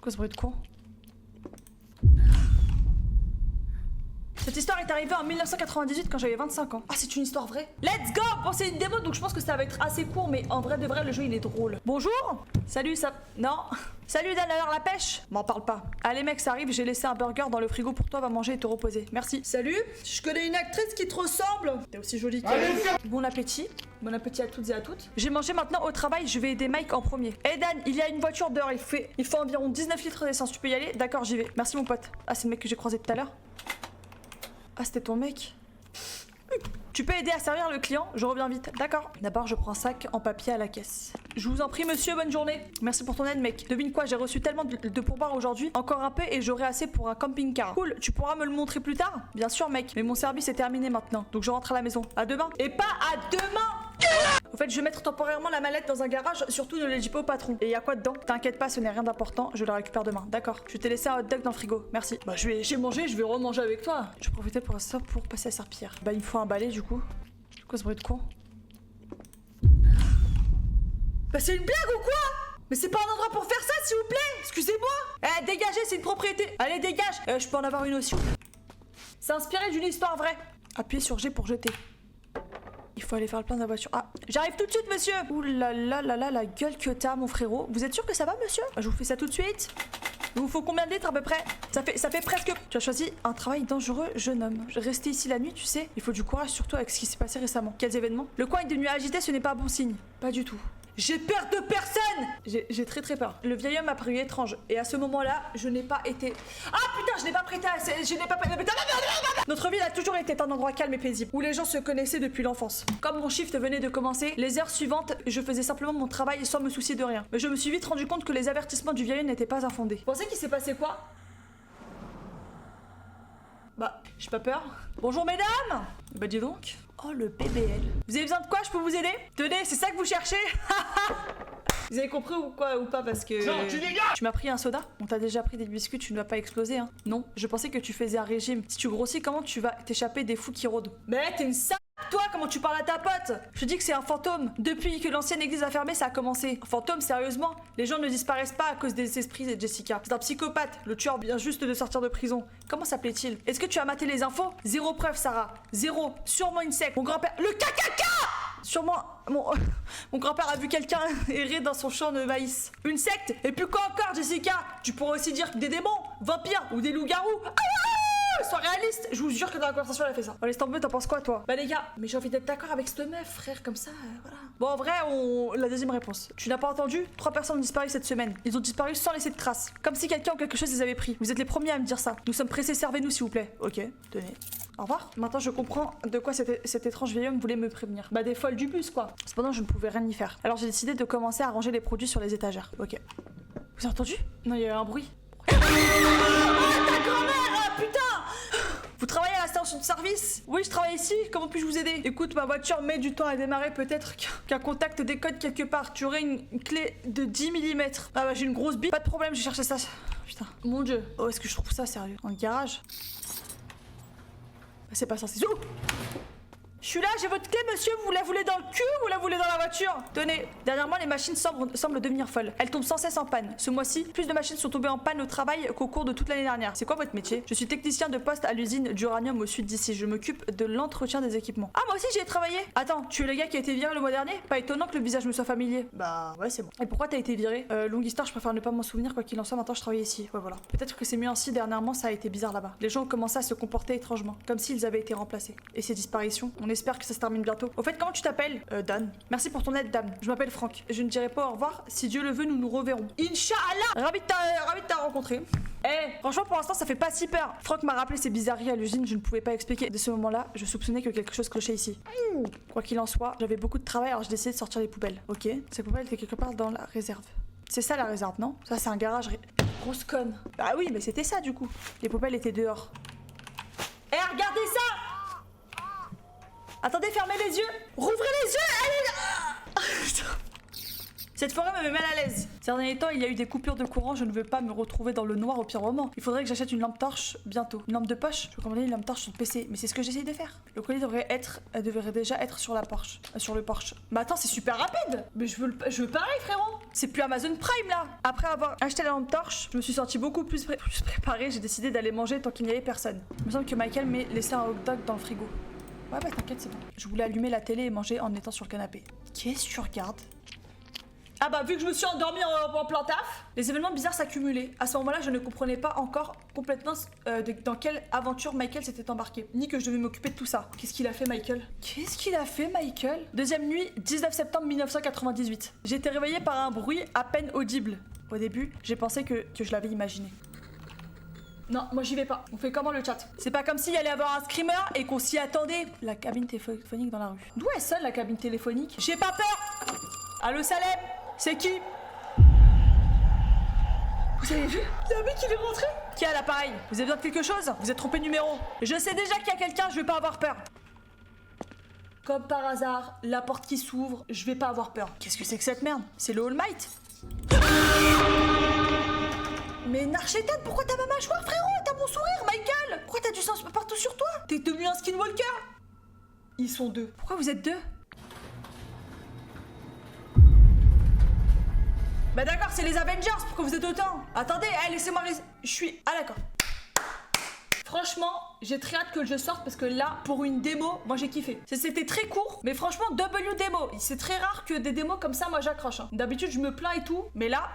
Quoi ce bruit de con? Cette histoire est arrivée en 1998 quand j'avais 25 ans. Ah, c'est une histoire vraie? Let's go! Bon, c'est une démo donc je pense que ça va être assez court, mais en vrai de vrai, le jeu il est drôle. Bonjour! Salut, ça. Non! Salut Dan, alors la pêche? M'en parle pas. Allez mec, ça arrive, j'ai laissé un burger dans le frigo pour toi, va manger et te reposer. Merci. Salut! Je connais une actrice qui te ressemble! T'es aussi jolie que. Bon appétit. Bon appétit à toutes et à toutes. J'ai mangé maintenant au travail, je vais aider Mike en premier. Hey Dan, il y a une voiture dehors, il faut environ 19 litres d'essence, tu peux y aller? D'accord, j'y vais. Merci mon pote. Ah, c'est le mec que j'ai croisé tout à l'heure. Ah, c'était ton mec. Tu peux aider à servir le client? Je reviens vite. D'accord. D'abord, je prends un sac en papier à la caisse. Je vous en prie, monsieur, bonne journée. Merci pour ton aide, mec. Devine quoi, j'ai reçu tellement de pourboires aujourd'hui. Encore un peu et j'aurai assez pour un camping-car. Cool, tu pourras me le montrer plus tard? Bien sûr, mec. Mais mon service est terminé maintenant. Donc je rentre à la maison. À demain. Et pas à demain! Au fait, je vais mettre temporairement la mallette dans un garage, surtout ne le dis pas au patron. Et y a quoi dedans? T'inquiète pas, ce n'est rien d'important, je le récupère demain. D'accord. Je t'ai laissé un hot dog dans le frigo, merci. Bah j'ai mangé, je vais remanger avec toi. Je vais profiter pour ça pour passer à serpillière. Bah il me faut un balai du coup. C'est quoi ce bruit de con? Bah c'est une blague ou quoi? Mais c'est pas un endroit pour faire ça, s'il vous plaît. Excusez-moi. Eh, dégagez, c'est une propriété. Allez, dégage. Je peux en avoir une aussi. C'est inspiré d'une histoire vraie. Appuyez sur G pour jeter. Il faut aller faire le plein de la voiture. Ah, j'arrive tout de suite, monsieur. Ouh là là là là, la gueule que t'as, mon frérot. Vous êtes sûr que ça va, monsieur? Je vous fais ça tout de suite. Il vous faut combien de litres à peu près? Ça fait presque... Tu as choisi un travail dangereux, jeune homme. Rester ici la nuit, tu sais, il faut du courage, surtout avec ce qui s'est passé récemment. Quels événements? Le coin est devenu agité, ce n'est pas bon signe. Pas du tout. J'ai peur de personne! J'ai très peur. Le vieil homme a paru étrange. Et à ce moment-là, je n'ai pas été... Ah putain, je n'ai pas prêté assez... Je n'ai pas... Notre ville a toujours été un endroit calme et paisible, où les gens se connaissaient depuis l'enfance. Comme mon shift venait de commencer, les heures suivantes, je faisais simplement mon travail sans me soucier de rien. Mais je me suis vite rendu compte que les avertissements du vieil homme n'étaient pas infondés. Vous pensez qu'il s'est passé quoi? Bah, j'ai pas peur. Bonjour mesdames! Bah dis donc. Oh le BBL. Vous avez besoin de quoi? Je peux vous aider? Tenez, c'est ça que vous cherchez? Vous avez compris ou quoi ou pas? Parce que... Non, tu dégages! Tu m'as pris un soda? On t'a déjà pris des biscuits, tu ne vas pas exploser, hein? Non, je pensais que tu faisais un régime. Si tu grossis, comment tu vas t'échapper des fous qui rôdent? Mais t'es une sale... Toi, comment tu parles à ta pote? Je dis que c'est un fantôme. Depuis que l'ancienne église a fermé, ça a commencé. Un fantôme, sérieusement? Les gens ne disparaissent pas à cause des esprits, Jessica. C'est un psychopathe. Le tueur vient juste de sortir de prison. Comment s'appelait-il? Est-ce que tu as maté les infos? Zéro preuve, Sarah. Zéro. Sûrement une secte. Mon grand-père... Le KKK! Sûrement... Mon grand-père a vu quelqu'un errer dans son champ de maïs. Une secte? Et puis quoi encore, Jessica? Tu pourrais aussi dire des démons, vampires ou des loups-garous. Sois réaliste, je vous jure que dans la conversation elle a fait ça. Bon, laisse tomber, t'en penses quoi toi? Bah les gars, mais j'ai envie d'être d'accord avec cette meuf, frère, comme ça, voilà. Bon, en vrai, la deuxième réponse. Tu n'as pas entendu? 3 personnes ont disparu cette semaine. Ils ont disparu sans laisser de traces. Comme si quelqu'un ou quelque chose les avait pris. Vous êtes les premiers à me dire ça. Nous sommes pressés, servez-nous s'il vous plaît. Ok, tenez. Au revoir. Maintenant je comprends de quoi cet étrange vieil homme voulait me prévenir. Bah des folles du bus quoi. Cependant je ne pouvais rien y faire. Alors j'ai décidé de commencer à ranger les produits sur les étagères. Ok. Vous avez entendu? Non, il y a eu un bruit. Oh, ta grand-mère! Ah, putain! Vous travaillez à la station de service? Oui, je travaille ici. Comment puis-je vous aider? Écoute, ma voiture met du temps à démarrer. Peut-être qu'un contact décode quelque part. Tu aurais une clé de 10 mm. Ah bah j'ai une grosse bite. Pas de problème, j'ai cherché ça. Putain, mon dieu. Oh, est-ce que je trouve ça sérieux? Dans le garage? Bah, c'est pas censé. Oh! Je suis là, j'ai votre clé, monsieur. Vous la voulez dans le cul ou vous la voulez dans la voiture? Tenez, dernièrement, les machines semblent devenir folles. Elles tombent sans cesse en panne. Ce mois-ci, plus de machines sont tombées en panne au travail qu'au cours de toute l'année dernière. C'est quoi votre métier? Je suis technicien de poste à l'usine d'uranium au sud d'ici. Je m'occupe de l'entretien des équipements. Ah, moi aussi, j'y ai travaillé. Attends, tu es le gars qui a été viré le mois dernier? Pas étonnant que le visage me soit familier. Bah, ouais, c'est bon. Et pourquoi t'as été viré? Longue histoire, je préfère ne pas m'en souvenir. Quoi qu'il en soit, maintenant je travaille ici. Ouais, voilà. Peut-être que c'est mieux ainsi. Dernièrement, ça a été bizarre là-bas. Les gens ont commencé à se comporter étrangement, comme s'ils avaient été remplacés. Et ces disparitions, on espère que ça se termine bientôt. Au fait, comment tu t'appelles? Dan. Merci pour ton aide, dame. Je m'appelle Franck. Je ne dirai pas au revoir. Si Dieu le veut, nous nous reverrons. Inch'Allah! Ravi de t'avoir rencontré. Franchement, pour l'instant, ça fait pas si peur. Franck m'a rappelé ces bizarreries à l'usine. Je ne pouvais pas expliquer. De ce moment-là, je soupçonnais que quelque chose clochait ici. Quoi qu'il en soit, j'avais beaucoup de travail, alors j'ai décidé de sortir les poubelles. Ok. Ces poubelles étaient quelque part dans la réserve. C'est ça la réserve, non? Ça, c'est un garage. Grosse conne. Bah oui, mais c'était ça du coup. Les poubelles étaient dehors. Regardez ça! Attendez, fermez les yeux. Rouvrez les yeux. Allez là. Cette forêt me met mal à l'aise. Ces derniers temps, il y a eu des coupures de courant, je ne veux pas me retrouver dans le noir au pire moment. Il faudrait que j'achète une lampe torche bientôt. Une lampe de poche? Je vais commander une lampe torche sur le PC, mais c'est ce que j'essaye de faire. Le colis devrait déjà être sur la Porsche. Sur le Porsche. Mais attends, c'est super rapide. Mais je veux pareil, frérot. C'est plus Amazon Prime là. Après avoir acheté la lampe torche, je me suis sentie beaucoup plus préparée. J'ai décidé d'aller manger tant qu'il n'y avait personne. Il me semble que Michael m'ait laissé un hot dog dans le frigo. Ouais, bah t'inquiète, c'est bon. Je voulais allumer la télé et manger en étant sur le canapé. Qu'est-ce que tu regardes? Ah bah vu que je me suis endormie en plein taf, les événements bizarres s'accumulaient. À ce moment-là, je ne comprenais pas encore complètement dans quelle aventure Michael s'était embarqué, ni que je devais m'occuper de tout ça. Qu'est-ce qu'il a fait, Michael? Qu'est-ce qu'il a fait, Michael? Deuxième nuit, 19 septembre 1998. J'ai été réveillée par un bruit à peine audible. Au début, j'ai pensé que je l'avais imaginé. Non, moi j'y vais pas. On fait comment le chat? C'est pas comme s'il y allait avoir un screamer et qu'on s'y attendait. La cabine téléphonique dans la rue. D'où elle sonne la cabine téléphonique? J'ai pas peur. Allô Salem? C'est qui? Vous avez vu? Il y a un mec qui est rentré. Qui a l'appareil? Vous avez besoin de quelque chose? Vous êtes trompé de numéro. Je sais déjà qu'il y a quelqu'un, je vais pas avoir peur. Comme par hasard, la porte qui s'ouvre, je vais pas avoir peur. Qu'est-ce que c'est que cette merde? C'est le All Might? Mais Narchetan, pourquoi t'as ma mâchoire, frérot? T'as mon sourire, Michael? Pourquoi t'as du sang partout sur toi? T'es devenu un skinwalker? Ils sont deux. Pourquoi vous êtes deux? Bah d'accord, c'est les Avengers, pourquoi vous êtes autant? Attendez, laissez-moi... Je suis... Ah d'accord. Franchement, j'ai très hâte que je sorte parce que là, pour une démo, moi j'ai kiffé. C'était très court, mais franchement, W démo. C'est très rare que des démos comme ça, moi j'accroche. Hein. D'habitude, je me plains et tout, mais là,